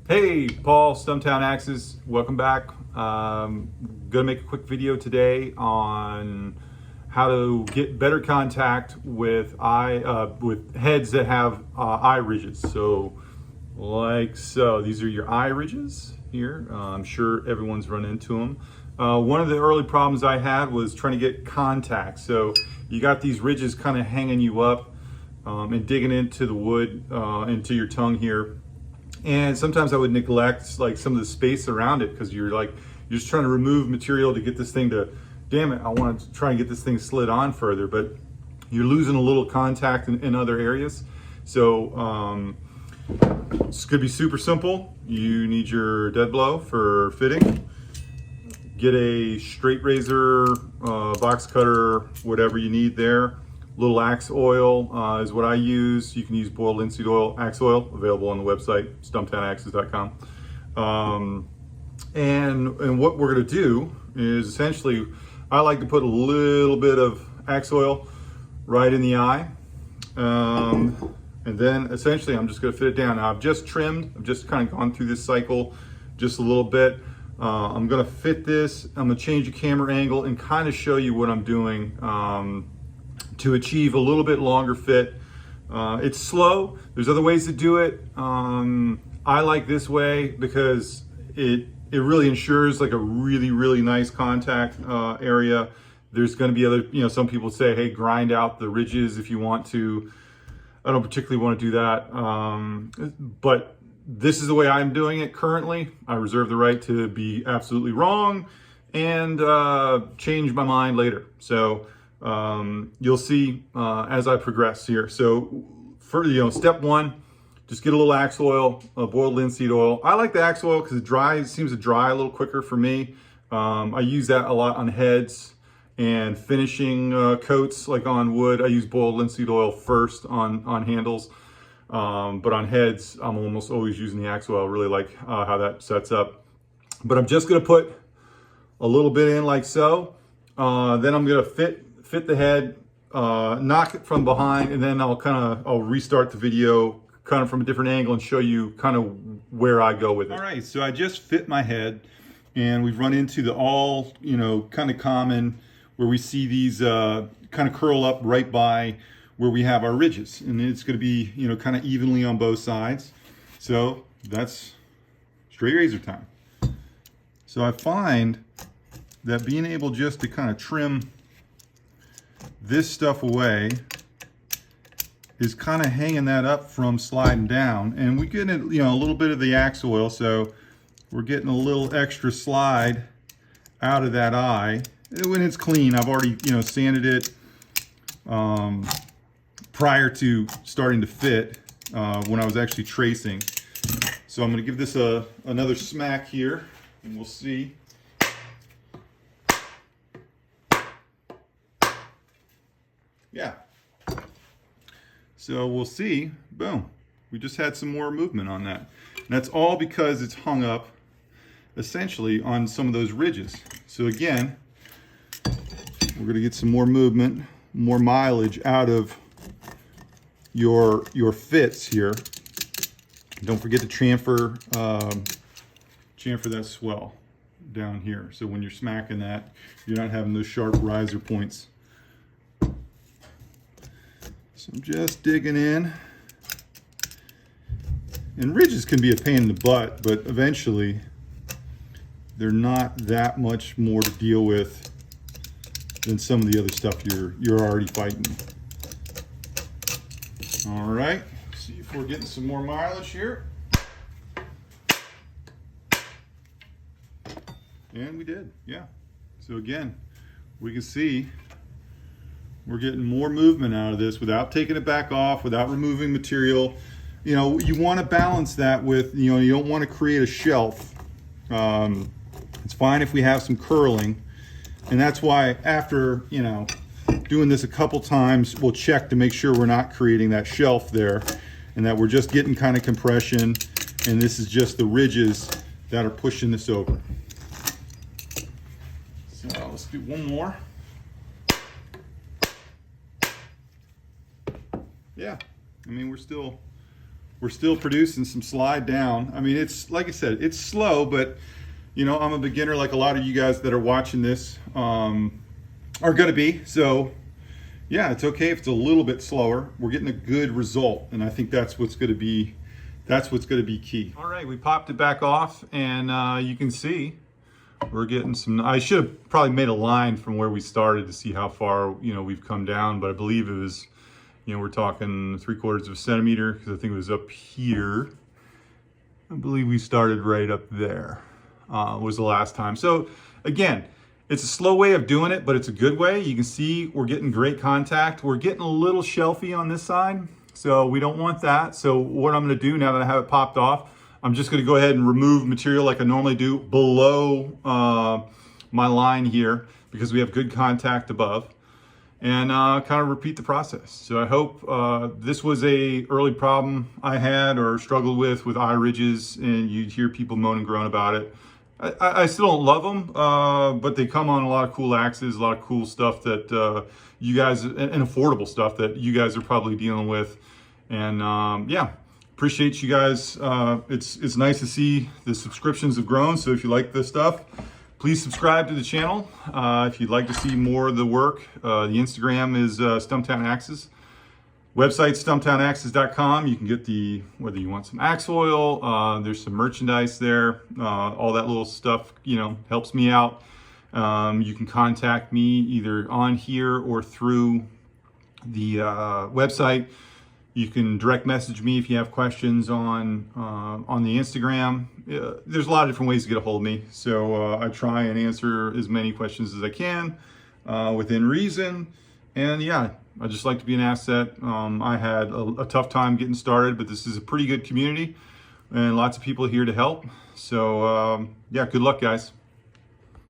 Hey, Paul, Stumptown Axes. Welcome back. Gonna make a quick video today on how to get better contact with heads that have eye ridges. So, like so, these are your eye ridges here. I'm sure everyone's run into them. One of the early problems I had was trying to get contact. So you got these ridges kind of hanging you up and digging into the wood, into your tongue here. And sometimes I would neglect like some of the space around it because you're just trying to remove material to get this thing to, damn it, I want to try and get this thing slid on further, but you're losing a little contact in other areas. So this could be super simple. You need your dead blow for fitting. Get a straight razor, box cutter, whatever you need there. Little axe oil is what I use. You can use boiled linseed oil, axe oil, available on the website, stumptownaxes.com. And what we're gonna do is essentially, I like to put a little bit of axe oil right in the eye. And then essentially I'm just gonna fit it down. Now I've just trimmed, I've just kind of gone through this cycle just a little bit. I'm gonna fit this, I'm gonna change the camera angle and kind of show you what I'm doing to achieve a little bit longer fit. It's slow. There's other ways to do it. I like this way because it really ensures like a really nice contact area. There's going to be other, some people say, hey, grind out the ridges if you want to. I don't particularly want to do that. But this is the way I'm doing it currently. I reserve the right to be absolutely wrong and change my mind later. So you'll see as I progress here. So for step one, just get a little axe oil, boiled linseed oil. I like the axe oil because it seems to dry a little quicker for me. I use that a lot on heads and finishing coats like on wood. I use boiled linseed oil first on handles, but on heads I'm almost always using the axe oil. I really like how that sets up. But I'm just gonna put a little bit in like so. Then I'm gonna fit the head, knock it from behind, and then I'll restart the video kind of from a different angle and show you kind of where I go with it. All right, so I just fit my head and we've run into the kind of common where we see these kind of curl up right by where we have our ridges, and it's going to be kind of evenly on both sides. So that's straight razor time. So I find that being able just to kind of trim this stuff away is kind of hanging that up from sliding down, and we get a little bit of the axe oil, so we're getting a little extra slide out of that eye. When it's clean, I've already sanded it prior to starting to fit when I was actually tracing. So I'm going to give this another smack here and we'll see. Yeah. So we'll see, boom, we just had some more movement on that. And that's all because it's hung up essentially on some of those ridges. So again, we're gonna get some more movement, more mileage out of your fits here. Don't forget to chamfer that swell down here. So when you're smacking that, you're not having those sharp riser points. So I'm just digging in. And ridges can be a pain in the butt, but eventually they're not that much more to deal with than some of the other stuff you're already fighting. All right, see if we're getting some more mileage here. And we did, yeah. So again, we can see we're getting more movement out of this without taking it back off, without removing material. You want to balance that with, you don't want to create a shelf. It's fine if we have some curling. And that's why after, doing this a couple times, we'll check to make sure we're not creating that shelf there and that we're just getting kind of compression. And this is just the ridges that are pushing this over. So let's do one more. Yeah, I mean, we're still we're still producing some slide down. I mean, it's like I said, it's slow, but you know, I'm a beginner like a lot of you guys that are watching this are gonna be. So yeah, it's okay if it's a little bit slower. We're getting a good result, and I think that's what's gonna be key. All right, we popped it back off, and you can see we're getting some. I should have probably made a line from where we started to see how far, you know, we've come down, but I believe it was, you know, we're talking 3/4 of a centimeter, because I think it was up here. I believe we started right up there, was the last time. So again, it's a slow way of doing it, but it's a good way. You can see we're getting great contact. We're getting a little shelfy on this side, so we don't want that. So what I'm gonna do now that I have it popped off, I'm just gonna go ahead and remove material like I normally do below my line here, because we have good contact above, and kind of repeat the process. So I hope this was a early problem I had or struggled with eye ridges, and you'd hear people moan and groan about it. I still don't love them, but they come on a lot of cool axes, a lot of cool stuff that you guys, and affordable stuff that you guys are probably dealing with. And yeah, appreciate you guys. It's nice to see the subscriptions have grown. So if you like this stuff, please subscribe to the channel. If you'd like to see more of the work, the Instagram is Stumptown Axes. Website, stumptownaxes.com. You can get whether you want some axe oil, there's some merchandise there. All that little stuff, you know, helps me out. You can contact me either on here or through the website. You can direct message me if you have questions on the Instagram. There's a lot of different ways to get a hold of me. So I try and answer as many questions as I can within reason. And yeah, I just like to be an asset. I had a tough time getting started, but this is a pretty good community and lots of people here to help. So yeah, good luck, guys.